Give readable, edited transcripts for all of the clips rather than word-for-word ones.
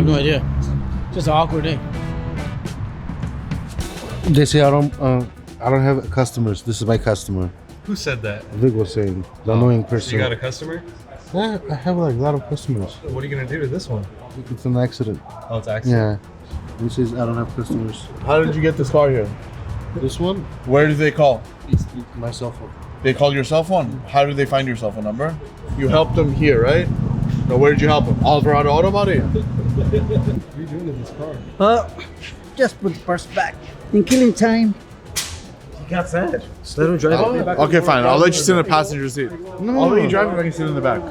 have no idea. Just an awkward day. They say I don't have customers. This is my customer. Who said that? Vic was saying the annoying person. So you got a customer? Yeah, I have like a lot of customers. What are you gonna do to this one? It's an accident. Oh, it's accident. Yeah. He says I don't have customers. How did you get this car here? This one? Where did they call? My cell phone. They called your cell phone? How did they find your cell phone number? You helped them here, right? No, where did you help them? Alvarado Auto Body? What are you doing to this car? Just put the parts back. In killing time. He got sad. Just let him drive it. Okay, fine. I'll let you sit in the passenger seat. No, I'll let you drive it. I can sit in the back.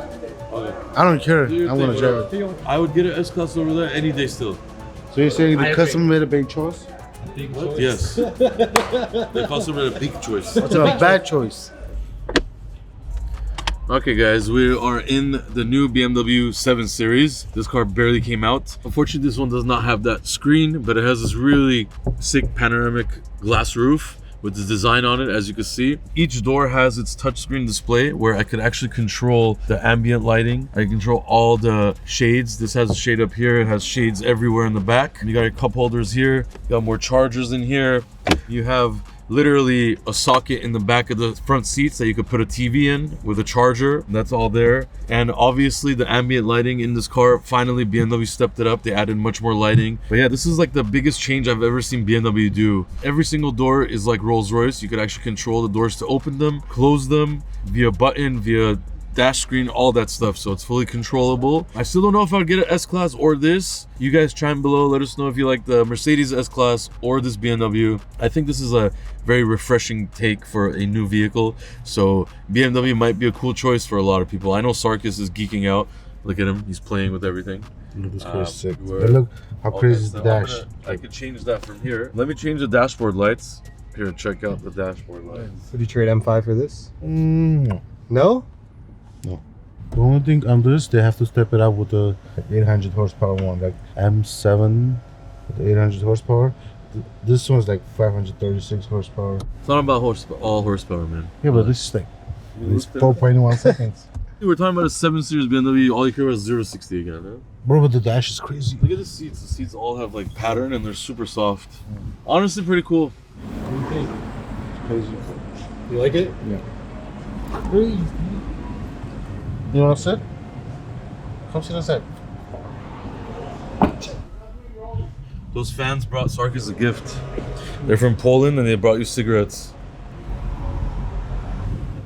I don't care. I'm gonna drive it. I would get an S-Class over there any day still. So you're saying the customer made a big choice? Yes. The customer made a big choice. It's a bad choice. Okay guys, we are in the new BMW 7 Series. This car barely came out. Unfortunately, this one does not have that screen, but it has this really sick panoramic glass roof with the design on it, as you can see. Each door has its touchscreen display where I could actually control the ambient lighting. I can control all the shades. This has a shade up here. It has shades everywhere in the back. You got your cup holders here. You got more chargers in here. You have literally a socket in the back of the front seats that you could put a TV in with a charger. That's all there. And obviously the ambient lighting in this car, finally BMW stepped it up. They added much more lighting. But yeah, this is like the biggest change I've ever seen BMW do. Every single door is like Rolls-Royce. You could actually control the doors to open them, close them via button, via dash screen, all that stuff. So it's fully controllable. I still don't know if I'd get an S-Class or this. You guys chime below. Let us know if you like the Mercedes S-Class or this BMW. I think this is a very refreshing take for a new vehicle. So BMW might be a cool choice for a lot of people. I know Sarkis is geeking out. Look at him. He's playing with everything. Look, this car is sick. But look how crazy is the dash. I could change that from here. Let me change the dashboard lights. Here, check out the dashboard lights. Would you trade M5 for this? No. No? No. The only thing on this, they have to step it up with the 800 horsepower one, like M7 with the 800 horsepower. This one's like 536 horsepower. It's not about all horsepower, man. Yeah, but this is like it's 4.1 seconds. We're talking about a 7 Series BMW. All you care about is 0-60 again, huh? Bro, but the dash is crazy. Look at the seats. The seats all have like pattern and they're super soft. Honestly, pretty cool. What do you think? It's crazy. You like it? Yeah. Crazy. You want to sit? Come sit inside. Those fans brought Sarkis a gift. They're from Poland and they brought you cigarettes.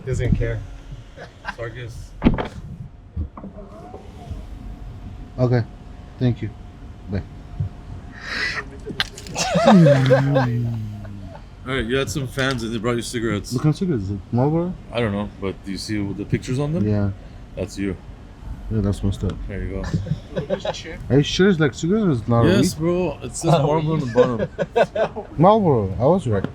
Doesn't care. Sarkis. Okay. Thank you. Bye. Alright, you had some fans and they brought you cigarettes. What kind of cigarettes? Is it Marlboro? I don't know, but do you see the pictures on them? Yeah. That's you. Yeah, that's messed up. There you go. Are you sure it's like cigarettes? It's not Yes, bro. It says Marlboro on the bottom. Marlboro. I was right.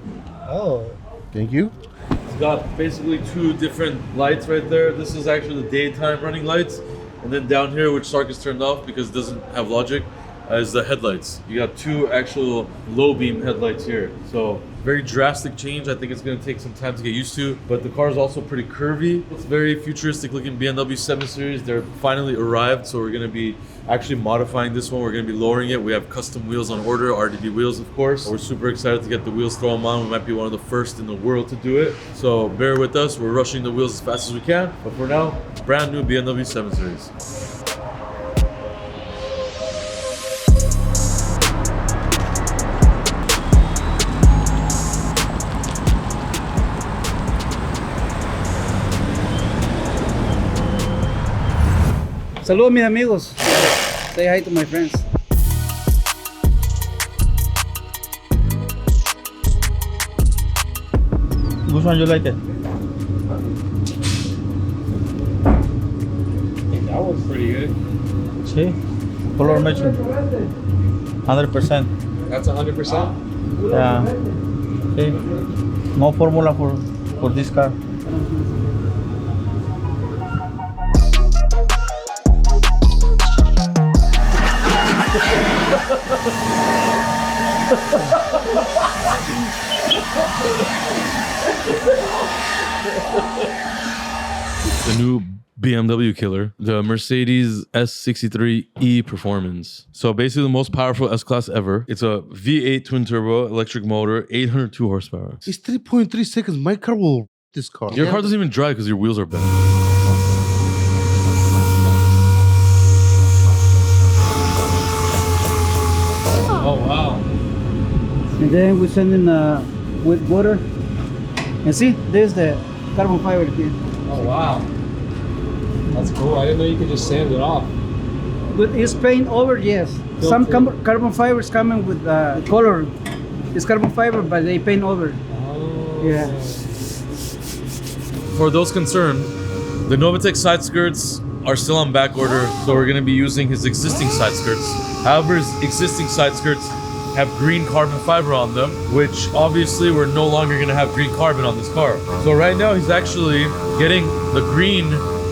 Oh. Thank you. It's got basically two different lights right there. This is actually the daytime running lights. And then down here, which Sarkis turned off because it doesn't have logic, is the headlights. You got two actual low beam headlights here. So very drastic change. I think it's going to take some time to get used to, but the car is also pretty curvy. It's very futuristic looking BMW 7 Series. They're finally arrived, so we're going to be actually modifying this one. We're going to be lowering it. We have custom wheels on order, RDB wheels, of course. We're super excited to get the wheels thrown on. We might be one of the first in the world to do it. So bear with us. We're rushing the wheels as fast as we can. But for now, brand new BMW 7 Series. Saludos mis amigos. Say hi to my friends. Which one you like it? That one's pretty good. Sí. Color matching. 100%. That's 100%? Yeah. Sí. No formula for this car. The new BMW killer, the Mercedes S63e Performance. So basically the most powerful S-Class ever. It's a V8 twin turbo electric motor, 802 horsepower. It's 3.3 seconds. My car will this car. Your car doesn't even drive because your wheels are bent. Oh, wow. And then we send in with water. And see, there's the carbon fiber here. Oh, wow. That's cool. I didn't know you could just sand it off. But it's paint over, yes. Some carbon fibers coming with color. It's carbon fiber, but they paint over. Oh. Yeah. For those concerned, the Novitec side skirts are still on back order, so we're going to be using his existing side skirts. However, his existing side skirts have green carbon fiber on them, which obviously we're no longer going to have green carbon on this car. So right now he's actually getting the green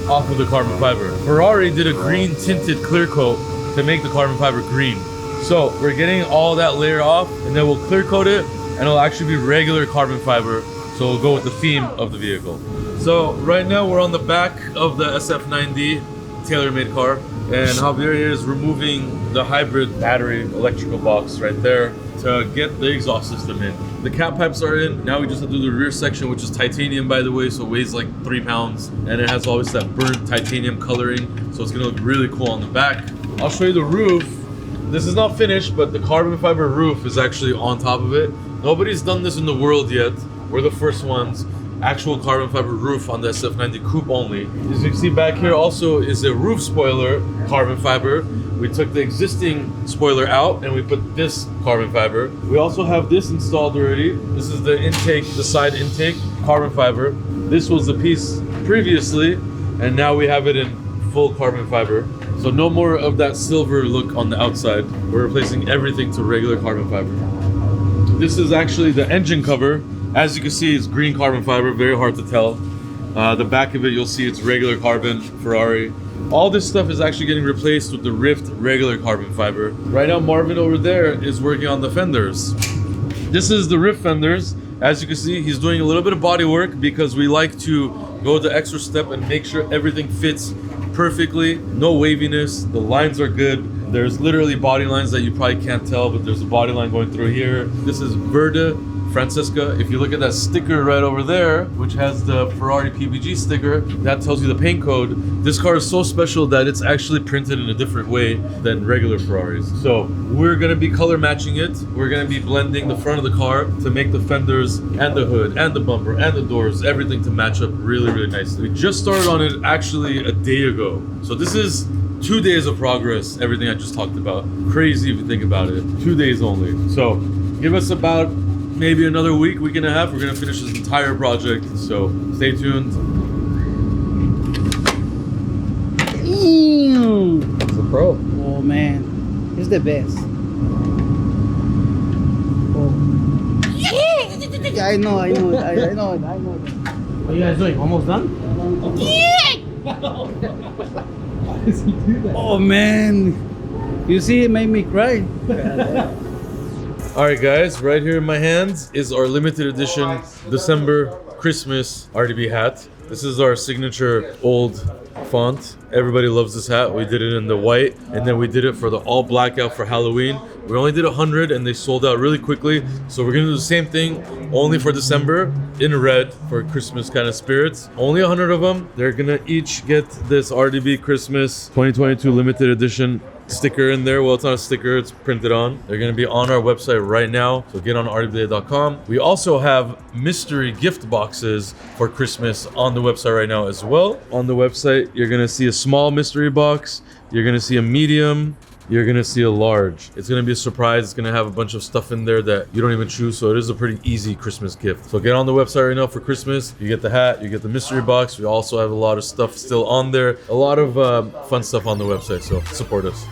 off of the carbon fiber. Ferrari did a green tinted clear coat to make the carbon fiber green. So we're getting all that layer off, and then we'll clear coat it, and it'll actually be regular carbon fiber. So we'll go with the theme of the vehicle. So right now we're on the back of the SF90 tailor-made car, and Javier here is removing the hybrid battery electrical box right there to get the exhaust system in. The cat pipes are in. Now we just have to do the rear section, which is titanium, by the way, so it weighs like 3 pounds, and it has always that burnt titanium coloring, so it's gonna look really cool on the back. I'll show you the roof. This is not finished, but the carbon fiber roof is actually on top of it. Nobody's done this in the world yet. We're the first ones. Actual carbon fiber roof on the SF90 coupe only. As you can see back here also is a roof spoiler, carbon fiber. We took the existing spoiler out and we put this carbon fiber. We also have this installed already. This is the intake, the side intake, carbon fiber. This was the piece previously, and now we have it in full carbon fiber. So no more of that silver look on the outside. We're replacing everything to regular carbon fiber. This is actually the engine cover. As you can see, it's green carbon fiber, very hard to tell. The back of it, you'll see it's regular carbon, Ferrari. All this stuff is actually getting replaced with the Rift regular carbon fiber. Right now, Marvin over there is working on the fenders. This is the Rift fenders. As you can see, he's doing a little bit of body work because we like to go the extra step and make sure everything fits perfectly. No waviness, the lines are good. There's literally body lines that you probably can't tell, but there's a body line going through here. This is Verde Francesca. If you look at that sticker right over there, which has the Ferrari PPG sticker, that tells you the paint code. This car is so special that it's actually printed in a different way than regular Ferraris. So we're gonna be color matching it. We're gonna be blending the front of the car to make the fenders and the hood and the bumper and the doors, everything to match up really, really nicely. We just started on it actually a day ago. So this is 2 days of progress, everything I just talked about. Crazy if you think about it. 2 days only. So give us about maybe another week, week and a half. We're gonna finish this entire project, so stay tuned. It's a pro. Oh man, it's the best. Oh. Yeah, I know. What are you guys doing? Almost done? Why does he do that? Oh man, you see, it made me cry. All right, guys, right here in my hands is our limited edition December Christmas RDB hat. This is our signature old font. Everybody loves this hat. We did it in the white, and then we did it for the all blackout for Halloween. We only did 100 and they sold out really quickly. So we're gonna do the same thing only for December in red for Christmas kind of spirits. Only 100 of them. They're gonna each get this RDB Christmas 2022 limited edition sticker in there. Well, it's not a sticker, it's printed on. They're gonna be on our website right now, so get on rdba.com. We also have mystery gift boxes for Christmas on the website right now as well. On the website, you're gonna see a small mystery box, you're gonna see a medium, you're gonna see a large. It's gonna be a surprise. It's gonna have a bunch of stuff in there that you don't even choose, so it is a pretty easy Christmas gift. So get on the website right now for Christmas. You get the hat, you get the mystery box. We also have a lot of stuff still on there. A lot of fun stuff on the website, so support us.